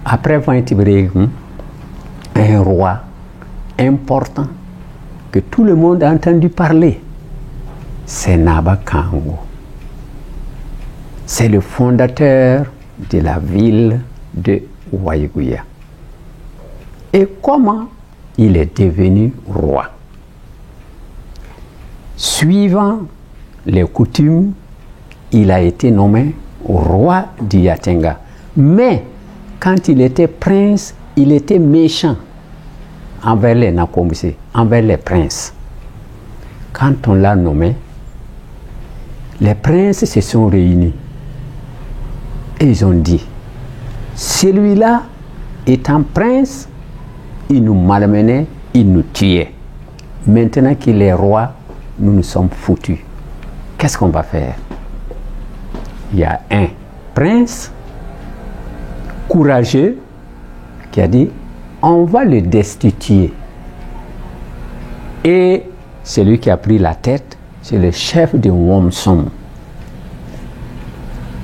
Après Vantibrégum, un roi important que tout le monde a entendu parler, c'est Naba Kango. C'est le fondateur de la ville de Waiguya. Et comment il est devenu roi? Suivant les coutumes, il a été nommé roi du Yatenga. Mais quand il était prince, il était méchant envers les Nakomboussé, envers les princes. Quand on l'a nommé, les princes se sont réunis et ils ont dit, celui-là étant prince, il nous malmenait, il nous tuait. Maintenant qu'il est roi, nous nous sommes foutus. Qu'est-ce qu'on va faire? Il y a un prince courageux qui a dit, on va le destituer. Et celui qui a pris la tête, c'est le chef de Womsom,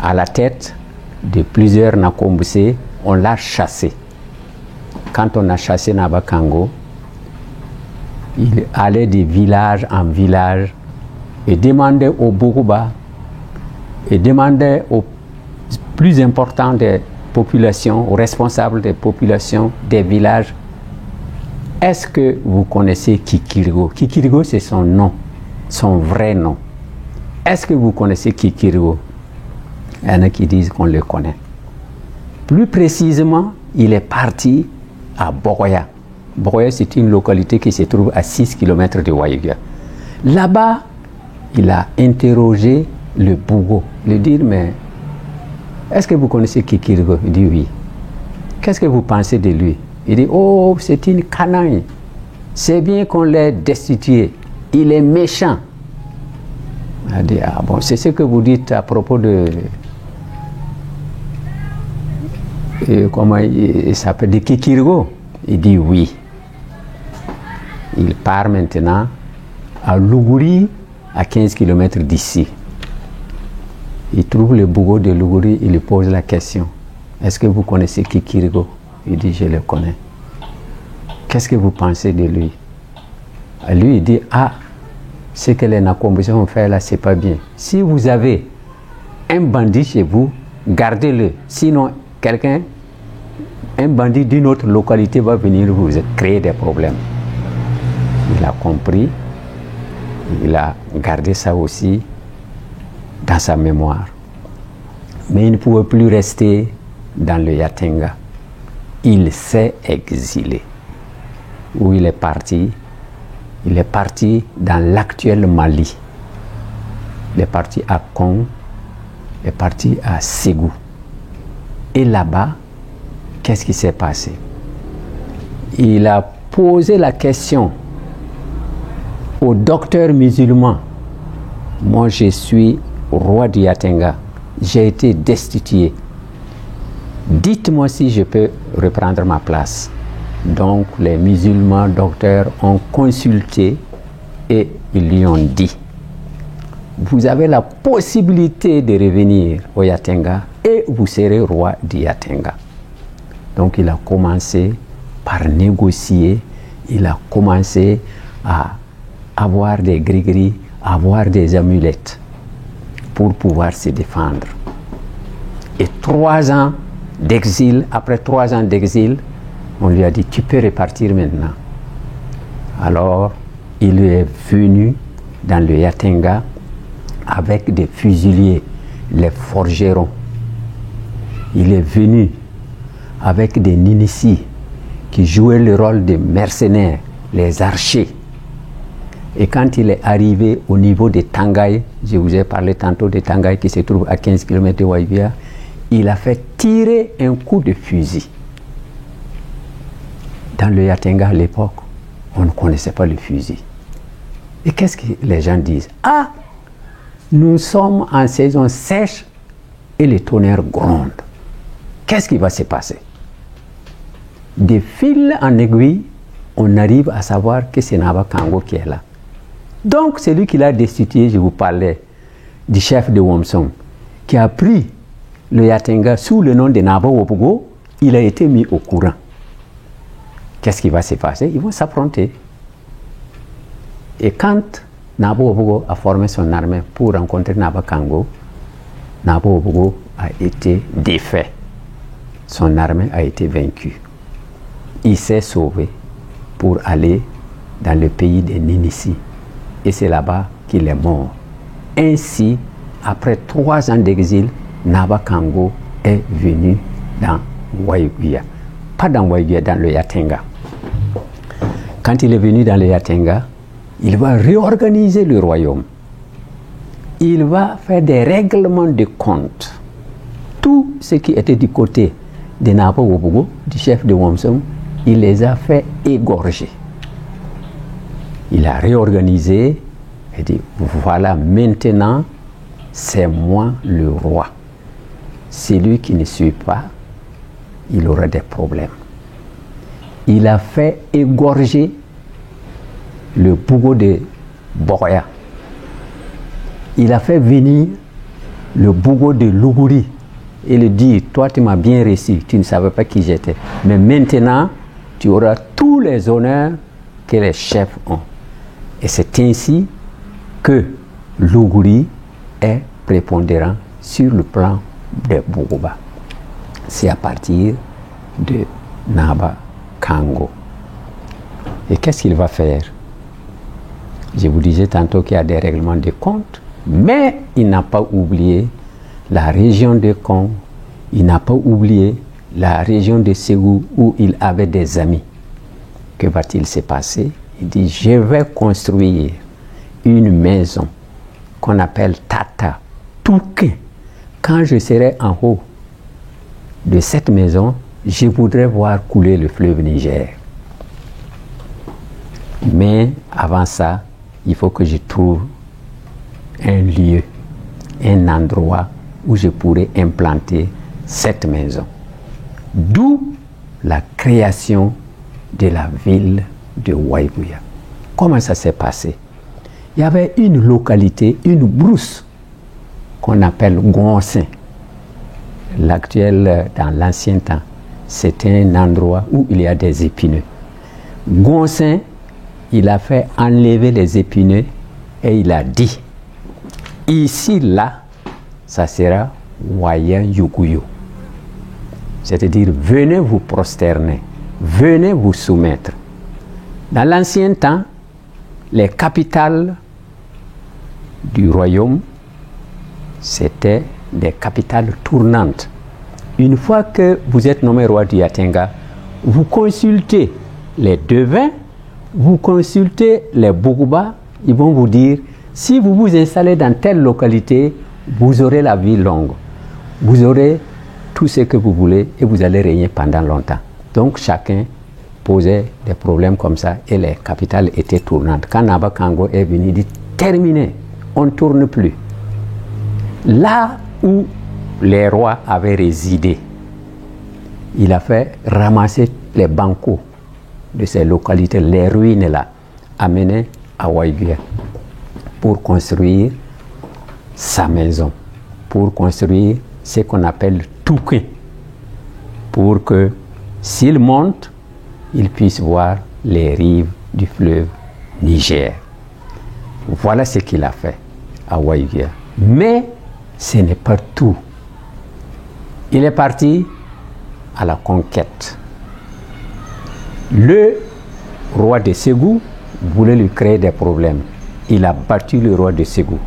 à la tête de plusieurs Nakomboussé. On l'a chassé. Quand on a chassé Naba Kango, il allait de village en village et demandait aux Bourguba et demandait aux plus importants des populations, aux responsables des populations des villages, est-ce que vous connaissez Kikirigo? Kikirigo, c'est son nom, son vrai nom. Est-ce que vous connaissez Kikirigo? Il y en a qui disent qu'on le connaît. Plus précisément, il est parti à Bogoya. Bogoya, c'est une localité qui se trouve à 6 km de Waiguya. Là-bas, il a interrogé le Bougo, lui dire, mais est-ce que vous connaissez Kikirigo? Il dit oui. Qu'est-ce que vous pensez de lui? Il dit, oh, c'est une canaille. C'est bien qu'on l'ait destitué. Il est méchant. Il a dit, ah bon, c'est ce que vous dites à propos de... comment il s'appelle, de Kikirigo? Il dit oui. Il part maintenant à Lougouri, à 15 km d'ici. Il trouve le bourreau de Lougouri, il lui pose la question. Est-ce que vous connaissez Kikirigo? Il dit, je le connais. Qu'est-ce que vous pensez de lui? Lui, il dit, ah, ce que les Nakomboussé ont fait là, c'est pas bien. Si vous avez un bandit chez vous, gardez-le. Sinon, quelqu'un, un bandit d'une autre localité va venir vous créer des problèmes. Il a compris, il a gardé ça aussi dans sa mémoire. Mais il ne pouvait plus rester dans le Yatenga. Il s'est exilé. Où il est parti? Il est parti dans l'actuel Mali. Il est parti à Kong, il est parti à Ségou. Et là-bas, qu'est-ce qui s'est passé? Il a posé la question au docteur musulman. Moi, je suis roi du Yatenga. J'ai été destitué. Dites-moi si je peux reprendre ma place. Donc, les musulmans docteurs ont consulté et ils lui ont dit, vous avez la possibilité de revenir au Yatenga et vous serez roi du Yatenga. Donc, il a commencé par négocier, il a commencé à avoir des gris-gris, avoir des amulettes pour pouvoir se défendre. Et 3 ans d'exil, après 3 ans d'exil, on lui a dit, tu peux repartir maintenant. Alors, il est venu dans le Yatenga avec des fusiliers, les forgerons. Il est venu avec des Ninisi qui jouaient le rôle de mercenaires, les archers. Et quand il est arrivé au niveau de Tangaï, je vous ai parlé tantôt de Tangaï qui se trouve à 15 km de Waiguya, il a fait tirer un coup de fusil. Dans le Yatenga à l'époque, on ne connaissait pas le fusil. Et qu'est-ce que les gens disent? Ah, nous sommes en saison sèche et les tonnerres grondent. Qu'est-ce qui va se passer? De fil en aiguille, on arrive à savoir que c'est Naba Kango qui est là. Donc, celui qui l'a destitué, je vous parlais du chef de Womsom, qui a pris le Yatenga sous le nom de Naba Wobugo, il a été mis au courant. Qu'est-ce qui va se passer? Ils vont s'affronter. Et quand Nabo Obugo a formé son armée pour rencontrer Naba Kango, Nabo Obugo a été défait. Son armée a été vaincue. Il s'est sauvé pour aller dans le pays des Ninisi. Et c'est là-bas qu'il est mort. Ainsi, après 3 ans d'exil, Naba Kango est venu dans Waiguya. Pas dans Waiguya, dans le Yatenga. Quand il est venu dans le Yatenga, il va réorganiser le royaume. Il va faire des règlements de compte. Tout ce qui était du côté de Naba Obugo, du chef de Womsom, il les a fait égorger. Il a réorganisé et dit, voilà, maintenant, c'est moi le roi. Celui qui ne suit pas, il aura des problèmes. Il a fait égorger le Bougo de Boya. Il a fait venir le Bougo de Luguri et lui dit, toi tu m'as bien reçu, tu ne savais pas qui j'étais. Mais maintenant, tu auras tous les honneurs que les chefs ont. Et c'est ainsi que Luguri est prépondérant sur le plan des Bougoba. C'est à partir de Naba Kango. Et qu'est-ce qu'il va faire? Je vous disais tantôt qu'il y a des règlements de compte, mais il n'a pas oublié la région de Kong, il n'a pas oublié la région de Ségou où il avait des amis. Que va-t-il se passer? Il dit, je vais construire une maison qu'on appelle Tata Touquin. Quand je serai en haut de cette maison, je voudrais voir couler le fleuve Niger. Mais avant ça, il faut que je trouve un lieu, un endroit où je pourrais implanter cette maison. D'où la création de la ville de Waiguya. Comment ça s'est passé? Il y avait une localité, une brousse qu'on appelle Gonsin. L'actuel, dans l'ancien temps, c'était un endroit où il y a des épineux. Gonsin, il a fait enlever les épineux et il a dit, ici, là, ça sera Wayan Yuguyo. C'est-à-dire, venez vous prosterner, venez vous soumettre. Dans l'ancien temps, les capitales du royaume, c'était des capitales tournantes. Une fois que vous êtes nommé roi du Yatenga, vous consultez les devins, vous consultez les Bougouba, ils vont vous dire, si vous vous installez dans telle localité, vous aurez la vie longue. Vous aurez tout ce que vous voulez et vous allez régner pendant longtemps. Donc chacun posait des problèmes comme ça et les capitales étaient tournantes. Quand Naba Kango est venu, il dit, terminé, on ne tourne plus. Là où les rois avaient résidé, il a fait ramasser les bancos de ces localités, les ruines là, amenées à Waiguya pour construire sa maison, pour construire ce qu'on appelle Touquin, pour que s'il monte, il puisse voir les rives du fleuve Niger. Voilà ce qu'il a fait à Waiguya. Mais ce n'est pas tout. Il est parti à la conquête. Le roi de Ségou voulait lui créer des problèmes. Il a battu le roi de Ségou.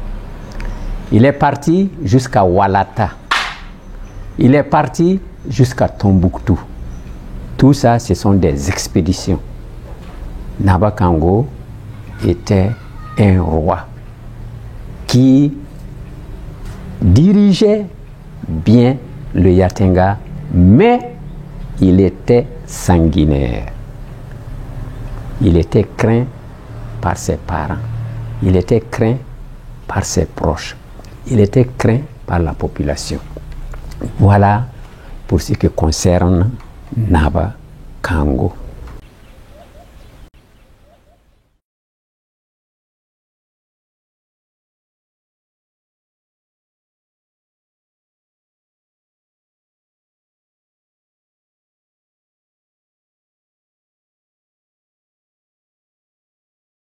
Il est parti jusqu'à Walata. Il est parti jusqu'à Tombouctou. Tout ça, ce sont des expéditions. Naba Kango était un roi qui dirigeait bien le Yatenga, mais il était sanguinaire. Il était craint par ses parents. Il était craint par ses proches. Il était craint par la population. Voilà pour ce qui concerne Naba Kango.